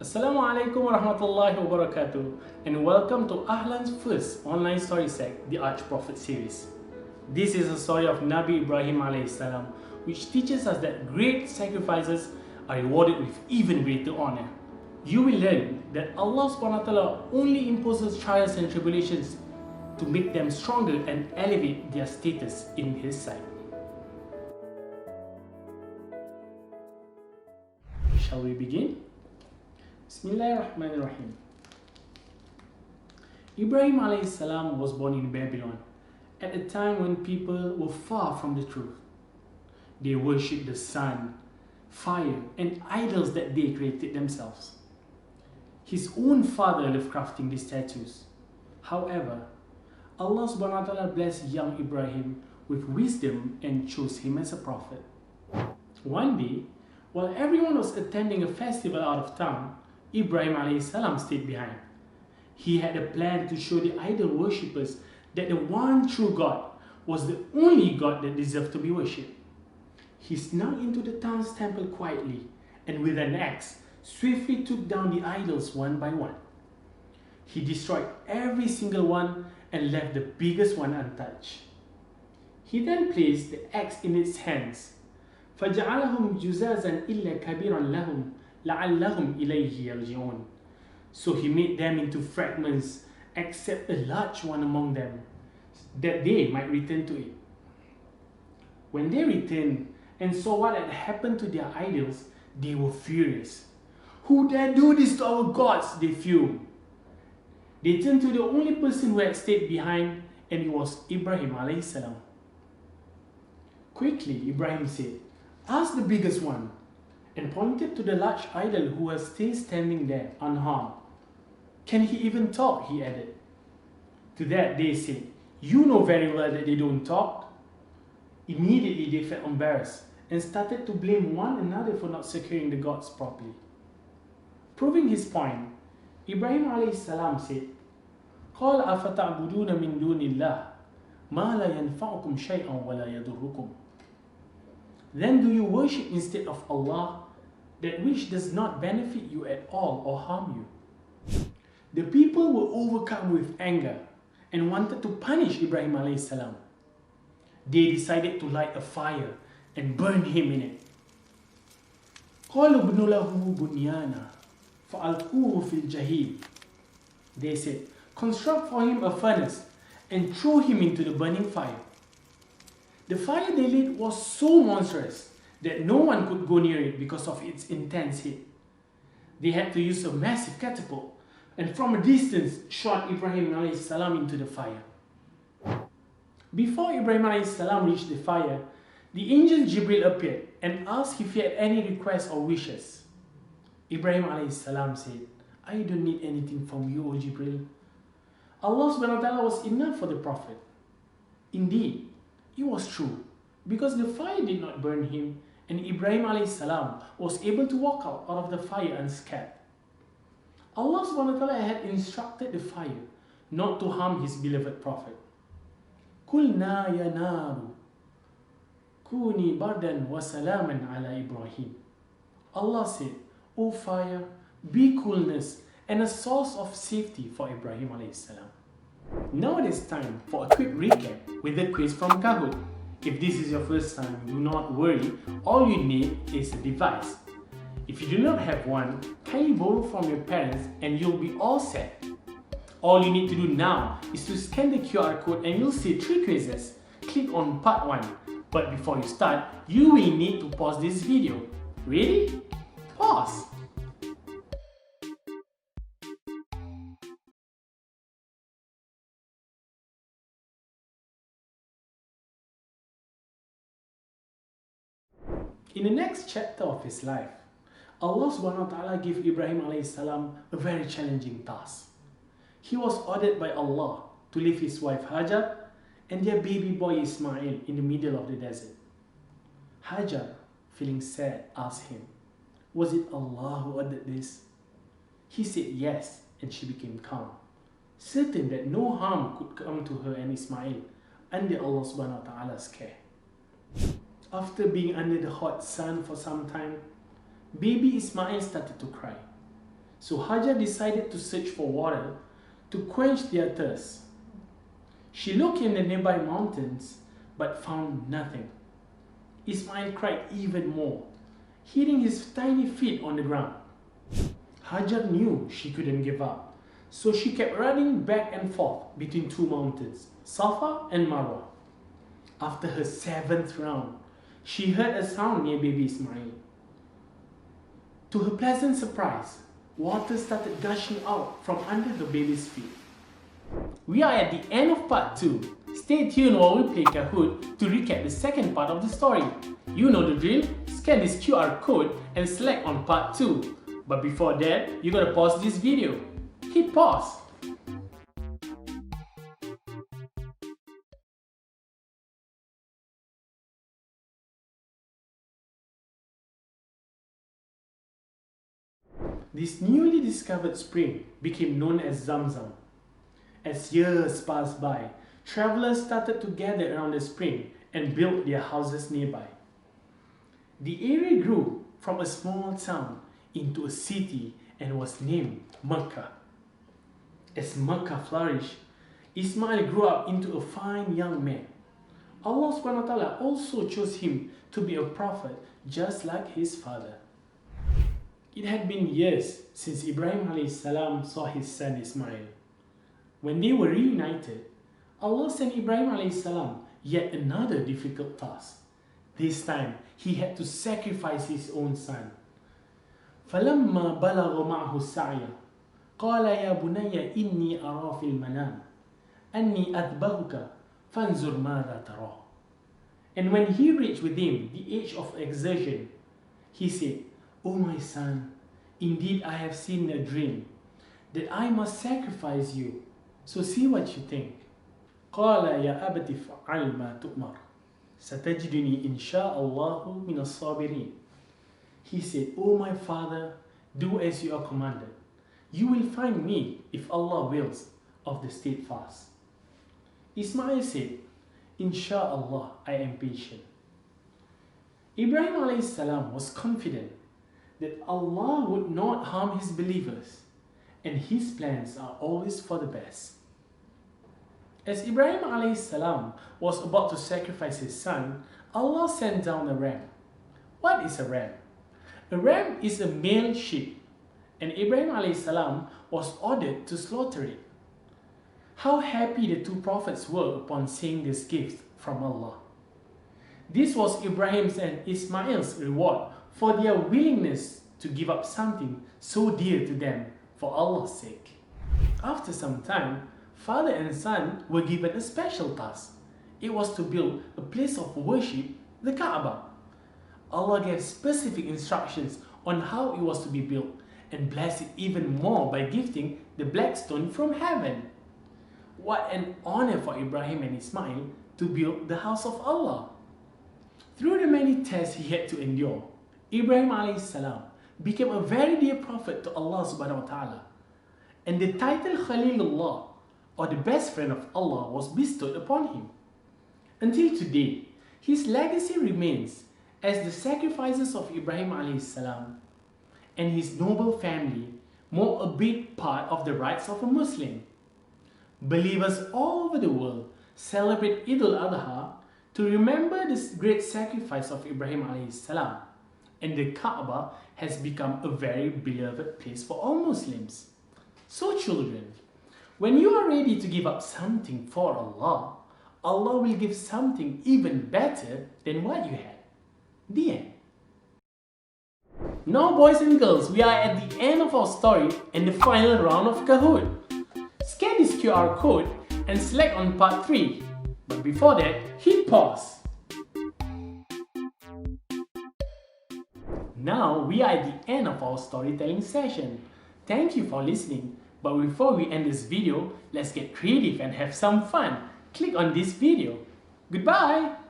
Assalamu alaikum warahmatullahi wabarakatuh, and welcome to Ahlan's first online story sack, the Arch Prophet series. This is a story of Nabi Ibrahim alayhi salam, which teaches us that great sacrifices are rewarded with even greater honor. You will learn that Allah subhanahu wa ta'ala only imposes trials and tribulations to make them stronger and elevate their status in His sight. Shall we begin? Bismillahirrahmanirrahim. Ibrahim alayhi salam was born in Babylon at a time when people were far from the truth. They worshipped the sun, fire, and idols that they created themselves. His own father loved crafting these statues. However, Allah subhanahu wa ta'ala blessed young Ibrahim with wisdom and chose him as a prophet. One day, while everyone was attending a festival out of town, Ibrahim alayhi salam stayed behind. He had a plan to show the idol worshippers that the one true God was the only God that deserved to be worshipped. He snuck into the town's temple quietly and with an axe swiftly took down the idols one by one. He destroyed every single one and left the biggest one untouched. He then placed the axe in its hands. فَجَعَلَهُمْ جُزَازًا إِلَّا كَبِيرًا لَهُمْ لَعَلَّهُمْ إِلَيْهِ يَرْجِعُونَ. So he made them into fragments, except a large one among them, that they might return to it. When they returned and saw what had happened to their idols, they were furious. Who dare do this to our gods? They fumed. They turned to the only person who had stayed behind, and it was Ibrahim alayhi salam. Quickly, Ibrahim said, "Ask the biggest one," and pointed to the large idol who was still standing there unharmed. "Can he even talk?" he added. To that they said, "You know very well that they don't talk." Immediately they felt embarrassed and started to blame one another for not securing the gods properly. Proving his point, Ibrahim alayhi salam said, قَالَ أَفَتَعْبُدُونَ مِن دُونِ اللَّهِ مَا لَا يَنْفَعُكُمْ شَيْئًا وَلَا يَضُرُّكُمْ. Then do you worship instead of Allah that which does not benefit you at all or harm you? The people were overcome with anger and wanted to punish Ibrahim alayhi salam. They decided to light a fire and burn him in it. قَالُوا ابْنُوا لَهُ بُنْيَانًا فَأَلْقُوهُ فِي الْجَحِيمِ. They said, "Construct for him a furnace and throw him into the burning fire." The fire they lit was so monstrous that no one could go near it because of its intense heat. They had to use a massive catapult and from a distance shot Ibrahim alayhi salam into the fire. Before Ibrahim alayhi salam reached the fire, the angel Jibril appeared and asked if he had any requests or wishes. Ibrahim alayhi salam said, "I don't need anything from you, O Jibril. Allah subhanahu wa ta'ala was enough for the Prophet." Indeed, it was true, because the fire did not burn him, and Ibrahim alayhi salam was able to walk out of the fire unscathed. Allah subhanahu wa ta'ala had instructed the fire not to harm his beloved Prophet. قُلْنَا يَا نَارُ كُونِي بَرْدًا وَسَلَامًا عَلَى Ibrahim. Allah said, "O fire, be coolness and a source of safety for Ibrahim alayhi salam." Now it is time for a quick recap with the quiz from Kahoot. If this is your first time, do not worry, all you need is a device. If you do not have one, kindly borrow from your parents and you'll be all set. All you need to do now is to scan the QR code and you'll see 3 quizzes. Click on part 1. But before you start, you will need to pause this video. Ready? Pause! In the next chapter of his life, Allah subhanahu wa ta'ala gave Ibrahim alayhi salam a very challenging task. He was ordered by Allah to leave his wife Hajar and their baby boy Ismail in the middle of the desert. Hajar, feeling sad, asked him, "Was it Allah who ordered this?" He said yes, and she became calm, certain that no harm could come to her and Ismail under Allah subhanahu wa ta'ala's care. After being under the hot sun for some time, baby Ismail started to cry. So Hajar decided to search for water to quench their thirst. She looked in the nearby mountains but found nothing. Ismail cried even more, hitting his tiny feet on the ground. Hajar knew she couldn't give up, so she kept running back and forth between two mountains, Safa and Marwa. After her 7th round, she heard a sound near baby Ismail. To her pleasant surprise, water started gushing out from under her baby's feet. We are at the end of part 2. Stay tuned while we play Kahoot to recap the second part of the story. You know the drill, scan this QR code and select on part 2. But before that, you gotta pause this video. Hit pause. This newly discovered spring became known as Zamzam. As years passed by, travelers started to gather around the spring and built their houses nearby. The area grew from a small town into a city and was named Mecca. As Mecca flourished, Ismail grew up into a fine young man. Allah subhanahu wa ta'ala also chose him to be a prophet just like his father. It had been years since Ibrahim a.s. saw his son Ismail. When they were reunited, Allah sent Ibrahim a.s. yet another difficult task. This time, he had to sacrifice his own son. فَلَمَّا بَلَغَ مَعْهُ السَّعْيَ قَالَ يَا بُنَيَّ إِنِّي أَرَى فِي الْمَنَامِ أَنِّي أَذْبَحُكَ فَانْظُرْ مَاذَا تَرَى. And when he reached within the age of exertion, he said, "O my son, indeed I have seen a dream, that I must sacrifice you, so see what you think." قال يا أبت افعل ما تؤمر ستجدني إن شاء الله من الصابرين. He said, "O my father, do as you are commanded. You will find me, if Allah wills, of the steadfast." Ismail said, "Insha'Allah, I am patient." Ibrahim a.s. was confident that Allah would not harm his believers, and his plans are always for the best. As Ibrahim a.s. was about to sacrifice his son, Allah sent down a ram. What is a ram? A ram is a male sheep, and Ibrahim a.s. was ordered to slaughter it. How happy the two prophets were upon seeing this gift from Allah. This was Ibrahim's and Ismail's reward for their willingness to give up something so dear to them for Allah's sake. After some time, father and son were given a special task. It was to build a place of worship, the Kaaba. Allah gave specific instructions on how it was to be built and blessed it even more by gifting the black stone from heaven. What an honor for Ibrahim and Ismail to build the house of Allah. Through the many tests he had to endure, Ibrahim a.s. became a very dear prophet to Allah subhanahu wa ta'ala, and the title Khalilullah, or the best friend of Allah, was bestowed upon him. Until today, his legacy remains as the sacrifices of Ibrahim a.s. and his noble family more a big part of the rites of a Muslim. Believers all over the world celebrate Eid al-Adha to remember this great sacrifice of Ibrahim a.s. and the Kaaba has become a very beloved place for all Muslims. So children, when you are ready to give up something for Allah, Allah will give something even better than what you had. The end. Now boys and girls, we are at the end of our story and the final round of Kahoot. Scan this QR code and select on part 3. But before that, hit pause. Now we are at the end of our storytelling session. Thank you for listening. But before we end this video, let's get creative and have some fun. Click on this video. Goodbye!